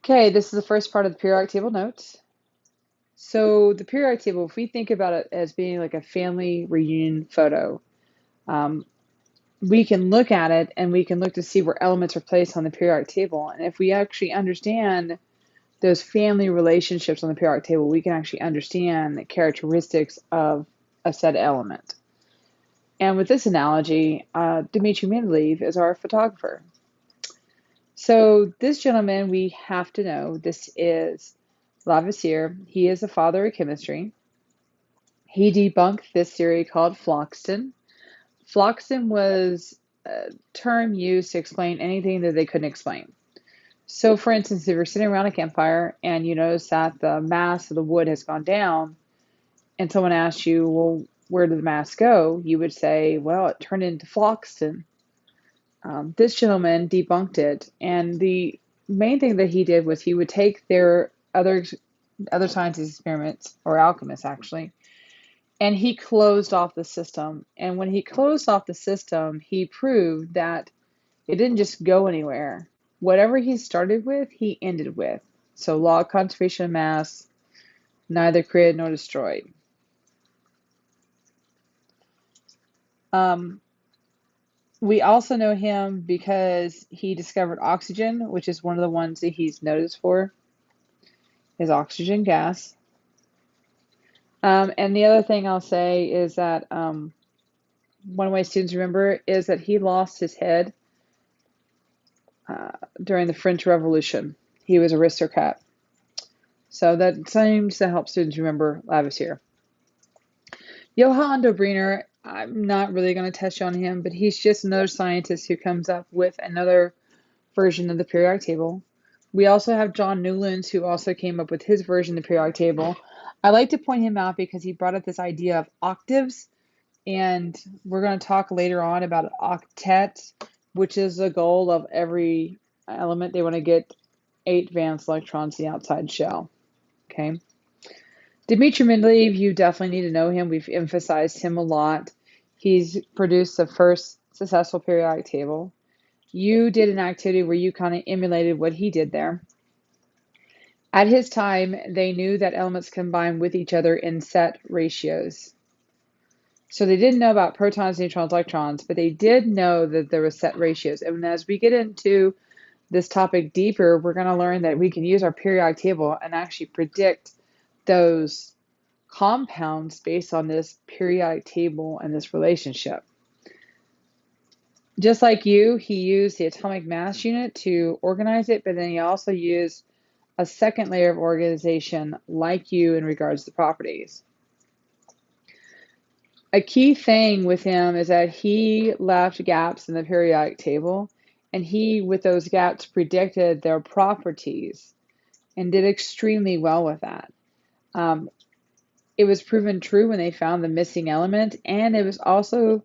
Okay, this is the first part of the periodic table notes. So the periodic table, if we think about it as being like a family reunion photo, um, we can look at it and we can look to see where elements are placed on the periodic table. And if we actually understand those family relationships on the periodic table, we can actually understand the characteristics of a said element. And with this analogy, Dmitry Mendeleev is our photographer. So this gentleman, we have to know, this is Lavoisier. He is the father of chemistry. He debunked this theory called phlogiston. Phlogiston was a term used to explain anything that they couldn't explain. So, for instance, if you're sitting around a campfire and you notice that the mass of the wood has gone down, and someone asks you, well, where did the mass go? You would say, well, it turned into phlogiston. This gentleman debunked it, and the main thing that he did was he would take their other scientists' experiments, or alchemists actually, and he closed off the system. And when he closed off the system, he proved that it didn't just go anywhere. Whatever he started with, he ended with. So, law of conservation of mass, neither created nor destroyed. Um, we also know him because he discovered oxygen, which is one of the ones that he's noticed for, is oxygen gas. And the other thing I'll say is that one of my students remember is that he lost his head uh, during the French Revolution. He was aristocrat. So that seems to help students remember Lavoisier. Johann Dobryner, I'm not really going to touch on him, but he's just another scientist who comes up with another version of the periodic table. We also have John Newlands, who also came up with his version of the periodic table. I like to point him out because he brought up this idea of octaves, and we're going to talk later on about octets, which is the goal of every element. They want to get 8 valence electrons in the outside shell. Okay. Dmitry Mendeleev, you definitely need to know him. We've emphasized him a lot. He's produced the first successful periodic table. You did an activity where you kind of emulated what he did there. At his time, they knew that elements combine with each other in set ratios. So they didn't know about protons, neutrons, electrons, but they did know that there were set ratios. And as we get into this topic deeper, we're going to learn that we can use our periodic table and actually predict those compounds based on this periodic table and this relationship. Just like you, he used the atomic mass unit to organize it, but then he also used a second layer of organization like you in regards to properties. A key thing with him is that he left gaps in the periodic table, and he, with those gaps, predicted their properties and did extremely well with that. Um, it was proven true when they found the missing element, and it was also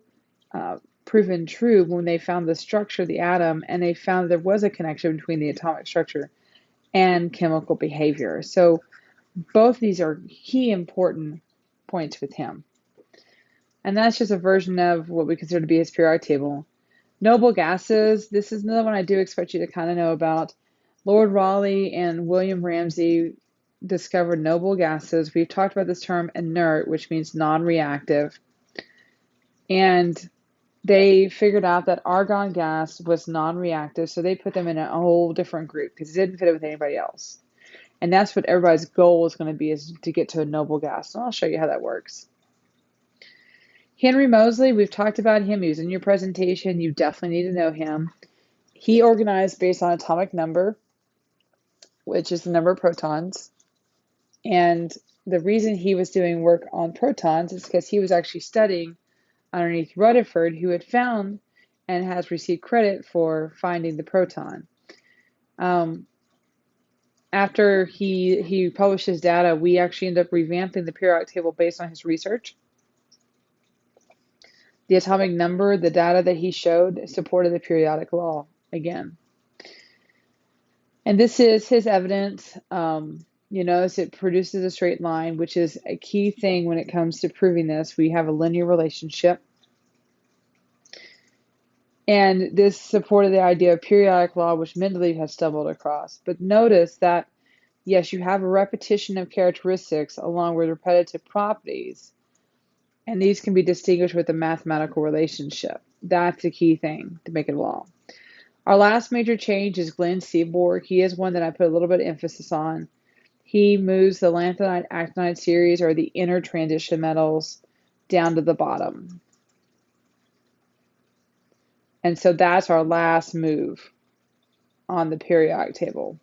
proven true when they found the structure of the atom and they found there was a connection between the atomic structure and chemical behavior. So both of these are key important points with him. And that's just a version of what we consider to be his periodic table. Noble gases, this is another one I do expect you to kind of know about. Lord Rayleigh and William Ramsay discovered noble gases. We've talked about this term inert, which means non-reactive. And they figured out that argon gas was non-reactive, so they put them in a whole different group because it didn't fit with anybody else. And that's what everybody's goal is going to be, is to get to a noble gas. And I'll show you how that works. Henry Moseley, we've talked about him. He was in your presentation. You definitely need to know him. He organized based on atomic number, which is the number of protons. And the reason he was doing work on protons is because he was actually studying underneath Rutherford, who had found and has received credit for finding the proton. After he published his data, we actually ended up revamping the periodic table based on his research. The atomic number, the data that he showed, supported the periodic law again. And this is his evidence. You notice it produces a straight line, which is a key thing when it comes to proving this. We have a linear relationship. And this supported the idea of periodic law, which Mendeleev has stumbled across. But notice that, yes, you have a repetition of characteristics along with repetitive properties, and these can be distinguished with a mathematical relationship. That's the key thing to make it a law. Our last major change is Glenn Seaborg. He is one that I put a little bit of emphasis on. He moves the lanthanide-actinide series, or the inner transition metals, down to the bottom. And so that's our last move on the periodic table.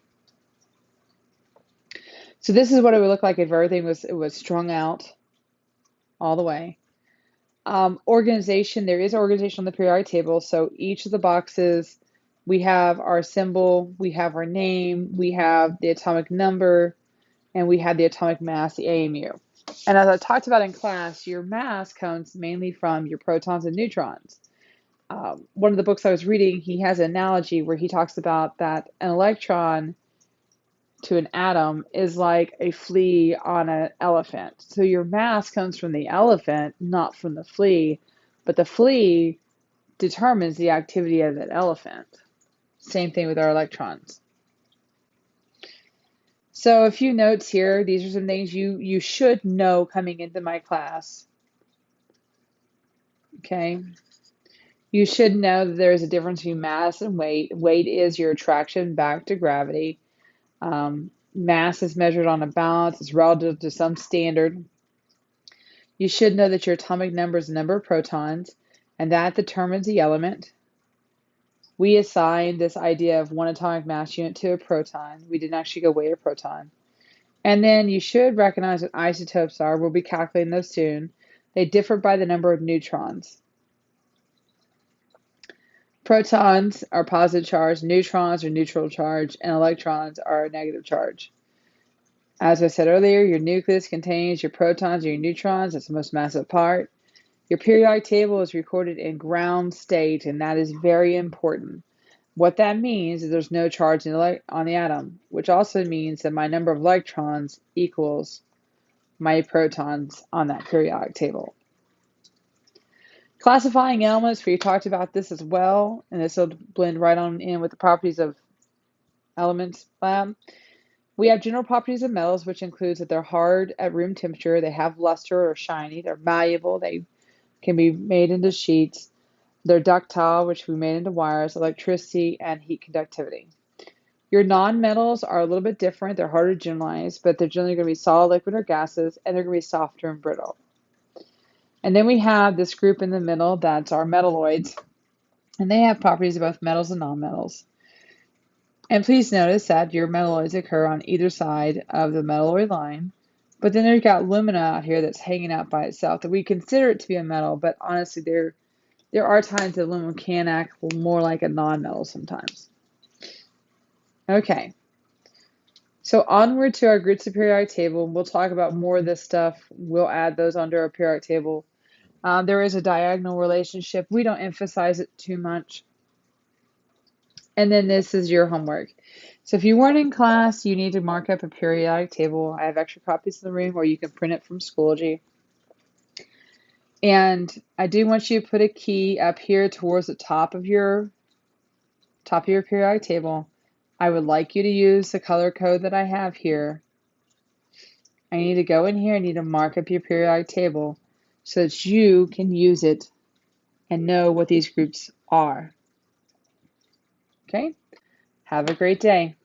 So this is what it would look like if everything was strung out all the way. Organization, there is organization on the periodic table. So each of the boxes, we have our symbol, we have our name, we have the atomic number, and we have the atomic mass, the AMU. And as I talked about in class, your mass comes mainly from your protons and neutrons. One of the books I was reading, he has an analogy where he talks about that an electron to an atom is like a flea on an elephant. So your mass comes from the elephant, not from the flea, but the flea determines the activity of that elephant. Same thing with our electrons. So a few notes here. These are some things you should know coming into my class. Okay. You should know that there is a difference between mass and weight. Weight is your attraction back to gravity. Mass is measured on a balance. It's relative to some standard. You should know that your atomic number is the number of protons, and that determines the element. We assigned this idea of one atomic mass unit to a proton. We didn't actually go weigh a proton. And then you should recognize what isotopes are. We'll be calculating those soon. They differ by the number of neutrons. Protons are positive charge, neutrons are neutral charge, and electrons are negative charge. As I said earlier, your nucleus contains your protons and your neutrons. That's the most massive part. Your periodic table is recorded in ground state, and that is very important. What that means is there's no charge on the atom, which also means that my number of electrons equals my protons on that periodic table. Classifying elements, we talked about this as well, and this will blend right on in with the properties of elements lab. We have general properties of metals, which includes that they're hard at room temperature, they have luster or shiny, they're malleable, they can be made into sheets, they're ductile, which we made into wires, electricity, and heat conductivity. Your non-metals are a little bit different. They're harder to generalize, but they're generally going to be solid, liquid, or gases, and they're going to be softer and brittle. And then we have this group in the middle, that's our metalloids, and they have properties of both metals and nonmetals. And please notice that your metalloids occur on either side of the metalloid line, but then there's got alumina out here that's hanging out by itself that we consider it to be a metal, but honestly there are times that aluminum can act more like a non-metal sometimes. Okay, so onward to our groups of periodic table. We'll talk about more of this stuff. We'll add those under our periodic table. There is a diagonal relationship. We don't emphasize it too much. And then this is your homework. So if you weren't in class, you need to mark up a periodic table. I have extra copies in the room, or you can print it from Schoology. And I do want you to put a key up here towards the top of your periodic table. I would like you to use the color code that I have here. I need to go in here, I need to mark up your periodic table so that you can use it and know what these groups are. Okay? Have a great day.